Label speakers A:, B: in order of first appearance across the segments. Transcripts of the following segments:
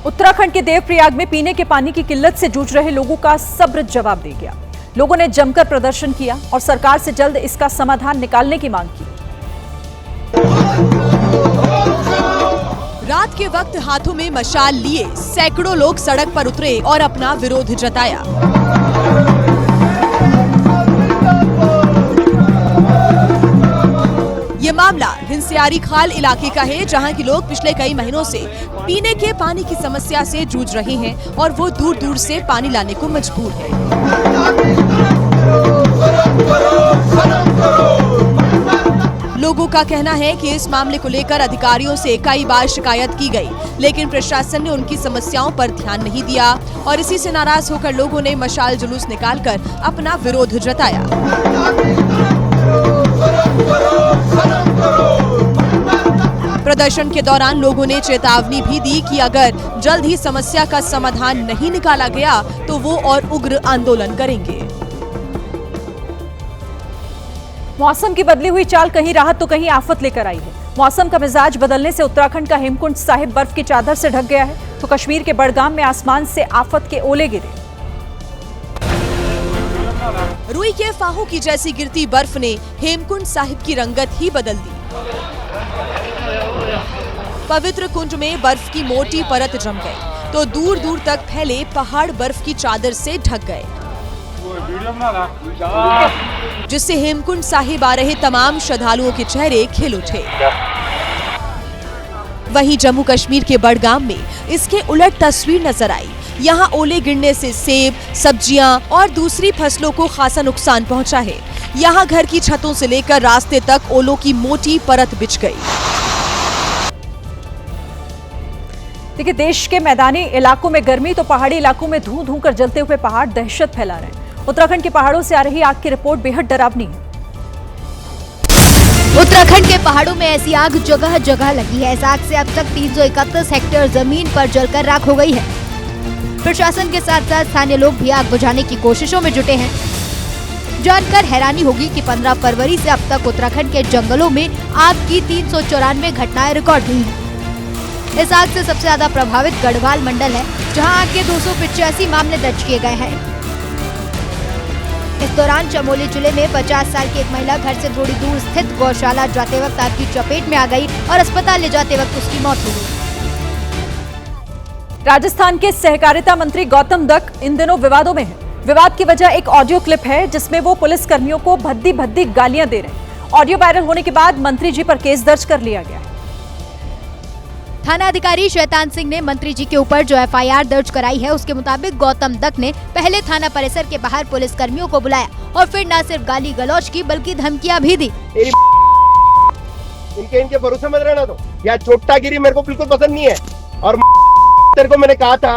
A: उत्तराखंड के देवप्रयाग में पीने के पानी की किल्लत से जूझ रहे लोगों का सब्र जवाब दे गया। लोगों ने जमकर प्रदर्शन किया और सरकार से जल्द इसका समाधान निकालने की मांग की।
B: रात के वक्त हाथों में मशाल लिए सैकड़ों लोग सड़क पर उतरे और अपना विरोध जताया। ये मामला हिंसियारी खाल इलाके का है, जहां के लोग पिछले कई महीनों से पीने के पानी की समस्या से जूझ रहे हैं और वो दूर दूर से पानी लाने को मजबूर है। लोगों का कहना है कि इस मामले को लेकर अधिकारियों से कई बार शिकायत की गई, लेकिन प्रशासन ने उनकी समस्याओं पर ध्यान नहीं दिया और इसी से नाराज होकर लोगों ने मशाल जुलूस निकालकर अपना विरोध जताया। प्रदर्शन के दौरान लोगों ने चेतावनी भी दी कि अगर जल्द ही समस्या का समाधान नहीं निकाला गया तो वो और उग्र आंदोलन करेंगे।
A: मौसम की बदली हुई चाल कहीं राहत तो कहीं आफत लेकर आई है। मौसम का मिजाज बदलने से उत्तराखंड का हेमकुंड साहिब बर्फ की चादर से ढक गया है, तो कश्मीर के बड़गाम में आसमान से आफत के ओले गिरे।
B: रुई के फाहों की जैसी गिरती बर्फ ने हेमकुंड साहिब की रंगत ही बदल दी। पवित्र कुंड में बर्फ की मोटी परत जम गई, तो दूर दूर तक फैले पहाड़ बर्फ की चादर से ढक गए, जिससे हेमकुंड साहिब आ रहे तमाम श्रद्धालुओं के चेहरे खिल उठे। वहीं जम्मू कश्मीर के बड़गाम में इसके उलट तस्वीर नजर आई। यहाँ ओले गिरने से सेब, सब्जियां और दूसरी फसलों को खासा नुकसान पहुंचा है। यहाँ घर की छतों से लेकर रास्ते तक ओलों की मोटी परत बिछ गई।
A: देखिए, देश के मैदानी इलाकों में गर्मी तो पहाड़ी इलाकों में धू धू कर जलते हुए पहाड़ दहशत फैला रहे हैं। उत्तराखंड के पहाड़ों से आ रही आग की रिपोर्ट बेहद डरावनी है।
C: उत्तराखंड के पहाड़ों में ऐसी आग जगह जगह लगी है। इस आग से अब तक 331 हेक्टेयर जमीन पर जलकर राख हो गई है। प्रशासन के साथ साथ स्थानीय लोग भी आग बुझाने की कोशिशों में जुटे हैं। जानकर हैरानी होगी कि 15 फरवरी से अब तक उत्तराखंड के जंगलों में आग की 394 घटनाएं रिकॉर्ड हुई हैं। इस आग से सबसे ज्यादा प्रभावित गढ़वाल मंडल है, जहां आग के 285 मामले दर्ज किए गए हैं। इस दौरान चमोली जिले में 50 साल की एक महिला घर से थोड़ी दूर स्थित गौशाला जाते वक्त आग की चपेट में आ गई और अस्पताल ले जाते वक्त उसकी मौत हो गई।
A: राजस्थान के सहकारिता मंत्री गौतम दत्त इन दिनों विवादों में है। विवाद की वजह एक ऑडियो क्लिप है, जिसमें वो पुलिस कर्मियों को भद्दी भद्दी गालियां दे रहे हैं। ऑडियो वायरल होने के बाद मंत्री जी पर केस दर्ज कर लिया गया है।
C: थाना अधिकारी शैतान सिंह ने मंत्री जी के ऊपर जो एफआईआर दर्ज कराई है, उसके मुताबिक गौतम दत्त ने पहले थाना परिसर के बाहर पुलिस कर्मियों को बुलाया और फिर न सिर्फ गाली गलौज की बल्कि धमकियां भी दी।
D: इनके भरोसे मत रहना, तो यार चोटागिरी मेरे को बिल्कुल पसंद नहीं है। और तेरे को मैंने कहा था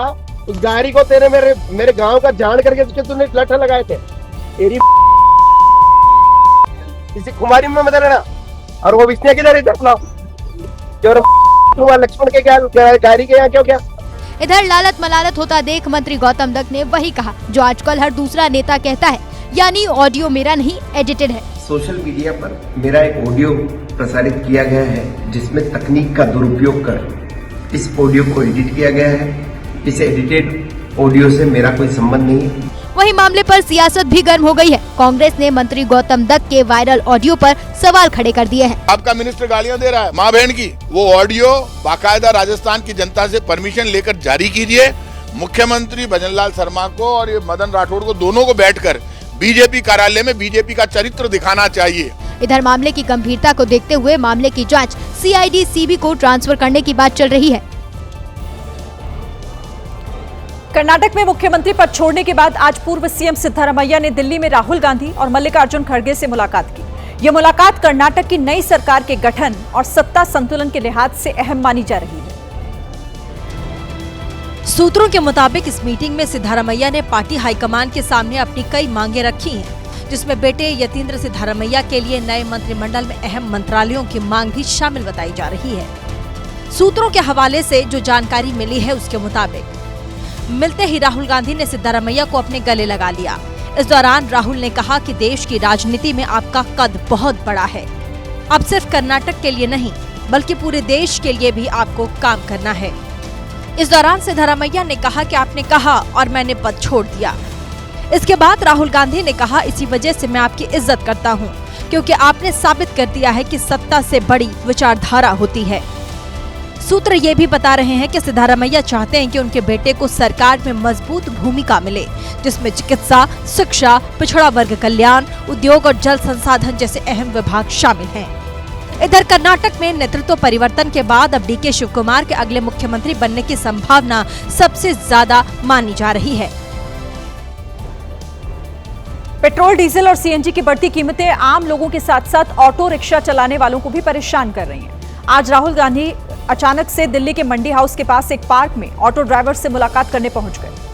D: उस गाड़ी को तेरे मेरे गांव का जान करके तूने लठा लगाए थे। किसी कुमारी में मत रहना। और वो विष्णु किधर इधर लक्ष्मण के क्या गाड़ी के यहाँ क्यों क्या?
C: इधर लालत मलालत होता देख मंत्री गौतम दत्त ने वही कहा जो आजकल हर दूसरा नेता कहता है, यानी ऑडियो मेरा नहीं, एडिटेड है।
E: सोशल मीडिया पर मेरा एक ऑडियो प्रसारित किया गया है, जिसमें तकनीक का दुरुपयोग कर इस ऑडियो को एडिट किया गया है। इस एडिटेड ऑडियो से मेरा कोई संबंध नहीं है।
C: वही मामले पर सियासत भी गर्म हो गई है। कांग्रेस ने मंत्री गौतम दत्त के वायरल ऑडियो पर सवाल खड़े कर दिए हैं।
F: आपका मिनिस्टर गालियां दे रहा है माँ बहन की। वो ऑडियो बाकायदा राजस्थान की जनता से परमिशन लेकर जारी कीजिए। मुख्यमंत्री भजनलाल शर्मा को और ये मदन राठौड़ को, दोनों को बैठकर बीजेपी कार्यालय में बीजेपी का चरित्र दिखाना चाहिए।
C: इधर मामले की गंभीरता को देखते हुए मामले की जांच सीआईडी सीबी को ट्रांसफर करने की बात चल रही है।
A: कर्नाटक में मुख्यमंत्री पद छोड़ने के बाद आज पूर्व सीएम सिद्धारमैया ने दिल्ली में राहुल गांधी और मल्लिकार्जुन खड़गे से मुलाकात की। यह मुलाकात कर्नाटक की नई सरकार के गठन और सत्ता संतुलन के लिहाज से अहम मानी जा रही है।
B: सूत्रों के मुताबिक इस मीटिंग में सिद्धारमैया ने पार्टी हाईकमान के सामने अपनी कई मांगे रखी हैं, जिसमें बेटे यतीन्द्र सिद्धारमैया के लिए नए मंत्रिमंडल में अहम मंत्रालयों की मांग भी शामिल बताई जा रही है। सूत्रों के हवाले से जो जानकारी मिली है, उसके मुताबिक मिलते ही राहुल गांधी ने सिद्धारमैया को अपने गले लगा लिया। इस दौरान राहुल ने कहा कि देश की राजनीति में आपका कद बहुत बड़ा है। अब सिर्फ कर्नाटक के लिए नहीं, बल्कि पूरे देश के लिए भी आपको काम करना है। इस दौरान सिद्धारमैया ने कहा कि आपने कहा और मैंने पद छोड़ दिया। इसके बाद राहुल गांधी ने कहा, इसी वजह से मैं आपकी इज्जत करता हूं, क्योंकि आपने साबित कर दिया है कि सत्ता से बड़ी विचारधारा होती है। सूत्र ये भी बता रहे हैं कि सिद्धारमैया चाहते हैं कि उनके बेटे को सरकार में मजबूत भूमिका मिले, जिसमें चिकित्सा, शिक्षा, पिछड़ा वर्ग कल्याण, उद्योग और जल संसाधन जैसे अहम विभाग शामिल हैं। इधर कर्नाटक में नेतृत्व परिवर्तन के बाद अब डीके शिव कुमार के अगले मुख्यमंत्री बनने की संभावना सबसे ज्यादा मानी जा रही है।
A: पेट्रोल, डीजल और सीएनजी की बढ़ती कीमतें आम लोगों के साथ साथ ऑटो रिक्शा चलाने वालों को भी परेशान कर रही हैं। आज राहुल गांधी अचानक से दिल्ली के मंडी हाउस के पास एक पार्क में ऑटो ड्राइवर से मुलाकात करने पहुंच गए।